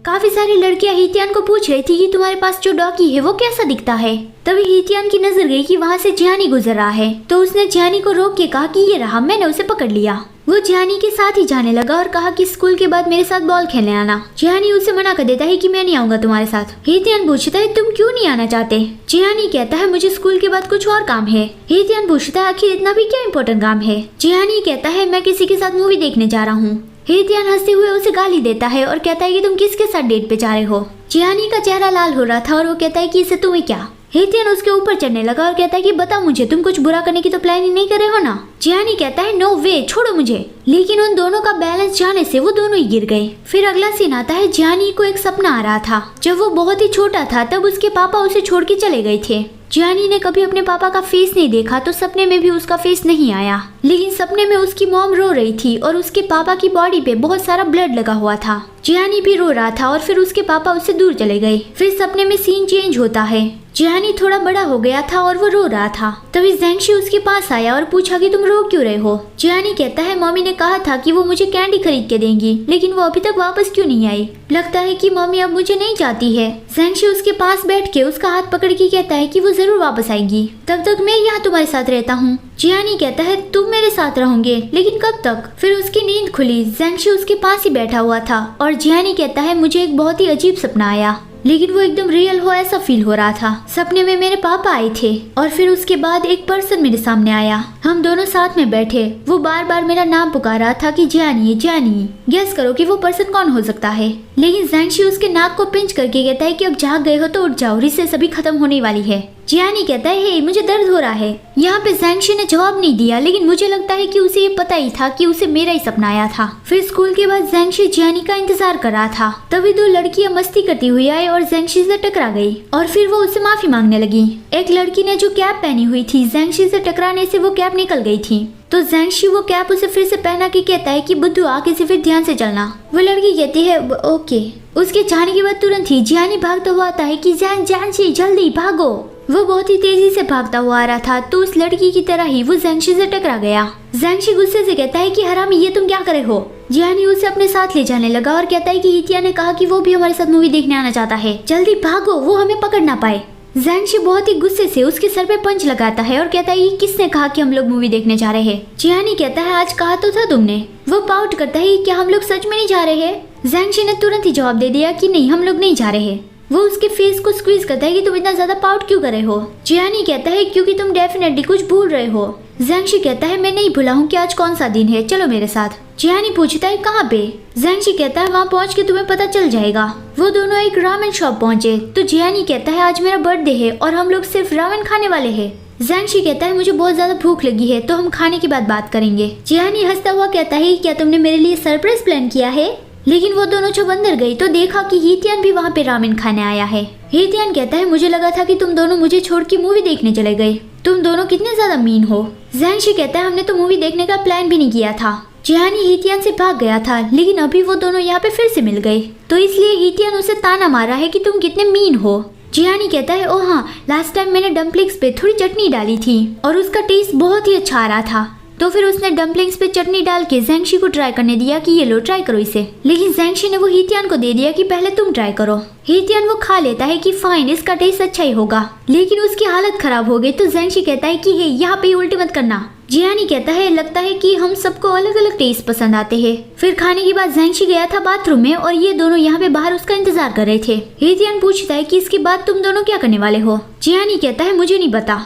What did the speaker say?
काफी सारी लड़कियां हितियान को पूछ रही थी कि तुम्हारे पास जो डॉगी है वो कैसा दिखता है। तभी हितियान की नजर गई कि वहाँ से जियानी गुजर रहा है, तो उसने जियानी को रोक के कहा कि ये रहा, मैंने उसे पकड़ लिया। वो जियानी के साथ ही जाने लगा और कहा कि स्कूल के बाद मेरे साथ बॉल खेलने आना। जियानी उसे मना कर देता है कि मैं नहीं आऊंगा तुम्हारे साथ। हितियान पूछता है तुम क्यों नहीं आना चाहते। जियानी कहता है मुझे स्कूल के बाद कुछ और काम है। हितियान पूछता है आखिर इतना भी क्या इम्पोर्टेंट काम है। जियानी कहता है मैं किसी के साथ मूवी देखने जा रहा हूँ। हितियान हंसते हुए उसे गाली देता है और कहता है कि तुम किसके साथ डेट पे जा रहे हो। जियानी का चेहरा लाल हो रहा था और वो कहता है कि इससे तुम्हें क्या। हितियान उसके ऊपर चढ़ने लगा और कहता है कि बताओ मुझे, तुम कुछ बुरा करने की तो प्लानिंग नहीं कर रहे हो ना। जियानी कहता है नो वे, छोड़ो मुझे। लेकिन उन दोनों का बैलेंस जाने से वो दोनों ही गिर गए। फिर अगला सीन आता है, जियानी को एक सपना आ रहा था। जब वो बहुत ही छोटा था तब उसके पापा उसे छोड़ के चले गए थे। जियानी ने कभी अपने पापा का फेस नहीं देखा, तो सपने में भी उसका फेस नहीं आया। लेकिन सपने में उसकी मॉम रो रही थी और उसके पापा की बॉडी पे बहुत सारा ब्लड लगा हुआ था। जियानी भी रो रहा था और फिर उसके पापा उससे दूर चले गए। फिर सपने में सीन चेंज होता है। जियानी थोड़ा बड़ा हो गया था और वो रो रहा था। तभी ज़ेंगशी उसके पास आया और पूछा कि तुम रो क्यों रहे हो। जियानी कहता है मम्मी ने कहा था कि वो मुझे कैंडी खरीद के देंगी, लेकिन वो अभी तक वापस क्यों नहीं आई। लगता है कि मम्मी अब मुझे नहीं चाहती है। ज़ेंगशी उसके पास बैठ के उसका हाथ पकड़ के कहता है कि वो जरूर वापस आएगी, तब तक मैं यहाँ तुम्हारे साथ रहता हूँ। जियानी कहता है तुम मेरे साथ रहोगे, लेकिन कब तक। फिर उसकी नींद खुली। ज़ेंगशी उसके पास ही बैठा हुआ था और जियानी कहता है मुझे एक बहुत ही अजीब सपना आया, लेकिन वो एकदम रियल हो ऐसा फील हो रहा था। सपने में मेरे पापा आए थे और फिर उसके बाद एक पर्सन मेरे सामने आया। हम दोनों साथ में बैठे। वो बार बार मेरा नाम पुकार रहा था कि जियानी जियानी। गेस करो कि वो पर्सन कौन हो सकता है। लेकिन ज़ेंगशी उसके नाक को पिंच करके कहता है कि अब जाग गए हो तो उठ जाओ, रिसेस अभी खत्म होने वाली है। जियानी कहता है हे मुझे दर्द हो रहा है। यहाँ पे ज़ेंगशी ने जवाब नहीं दिया, लेकिन मुझे लगता है कि उसे ये पता ही था कि उसे मेरा ही सपना आया था। फिर स्कूल के बाद ज़ेंगशी जियानी का इंतजार कर रहा था। तभी दो लड़कियां मस्ती करती हुई आई और ज़ेंगशी से टकरा गई और फिर वो उससे माफी मांगने लगी। एक लड़की ने जो कैप पहनी हुई थी, ज़ेंगशी से टकराने से वो कैप निकल गई थी, तो ज़ेंगशी वो कैप उसे फिर से पहना के कहता है कि बुद्धू आगे से फिर ध्यान से चलना। वो लड़की कहती है ओके। उसके जाने के बाद तुरंत ही जियानी भागता हुआ आता है कि ज़ेंगशी जल्दी भागो। वो बहुत ही तेजी से भागता हुआ आ रहा था, तो उस लड़की की तरह ही वो ज़ेंगशी से टकरा गया। ज़ेंगशी गुस्से से कहता है कि हरामी ये तुम क्या करे हो। जियानी उसे अपने साथ ले जाने लगा और कहता है कि हितिया ने कहा कि वो भी हमारे साथ मूवी देखने आना चाहता है, जल्दी भागो वो हमें पकड़ ना पाए। ज़ेंगशी बहुत ही गुस्से से उसके सर पे पंच लगाता है और कहता है किसने कहा कि हम लोग मूवी देखने जा रहे हैं। जियानी कहता है आज कहा तो था तुमने। वो पाउट करता है क्या हम लोग सच में नहीं जा रहे हैं। ज़ेंगशी ने तुरंत ही जवाब दे दिया कि नहीं हम लोग नहीं जा रहे। वो उसके फेस को स्क्वीज करता है कि तुम इतना ज्यादा पाउट क्यों कर रहे हो। जियानी कहता है क्योंकि तुम डेफिनेटली कुछ भूल रहे हो। ज़ेंगशी कहता है मैं नहीं भूला हूँ कि आज कौन सा दिन है, चलो मेरे साथ। जियानी पूछता है कहाँ पे। ज़ेंगशी कहता है वहाँ पहुँच के तुम्हें पता चल जाएगा। वो दोनों एक रामेन शॉप पहुँचे तो जियानी कहता है आज मेरा बर्थडे है और हम लोग सिर्फ रामेन खाने वाले हैं। ज़ेंगशी कहता है मुझे बहुत ज्यादा भूख लगी है, तो हम खाने के बाद बात करेंगे। जियानी हंसता हुआ कहता है क्या तुमने मेरे लिए सरप्राइज प्लान किया है। लेकिन वो दोनों जब अंदर गई तो देखा कि हितियान भी वहाँ पे रामेन खाने आया है। हितियान कहता है मुझे लगा था कि तुम दोनों मुझे छोड़ के मूवी देखने चले गए, तुम दोनों कितने ज्यादा मीन हो। ज़ेंगशी कहता है हमने तो मूवी देखने का प्लान भी नहीं किया था। जियानी हितियान से भाग गया था, लेकिन अभी वो दोनों यहाँ पे फिर से मिल गए, तो इसलिए हितियान उसे ताना मारा है कि तुम कितने मीन हो। जियानी कहता है ओह हाँ, लास्ट टाइम मैंने डम्पलिंग्स पे थोड़ी चटनी डाली थी और उसका टेस्ट बहुत ही अच्छा आ रहा था, तो फिर उसने डम्पलिंग्स पे चटनी डाल के ज़ेंगशी को ट्राई करने दिया कि ये लो ट्राई करो इसे। लेकिन ज़ेंगशी ने वो हितियान को दे दिया कि पहले तुम ट्राई करो। हितियान वो खा लेता है कि फाइन इसका टेस्ट अच्छा ही होगा, लेकिन उसकी हालत खराब हो गई। तो ज़ेंगशी कहता है कि हे यहाँ पे उल्टी मत करना। जियानी कहता है लगता है कि हम सबको अलग अलग टेस्ट पसंद आते हैं। फिर खाने के बाद ज़ेंगशी गया था बाथरूम में और ये दोनों यहाँ पे बाहर उसका इंतजार कर रहे थे। हितियान पूछता है कि इसके बाद तुम दोनों क्या करने वाले हो। जियानी कहता है मुझे नहीं पता।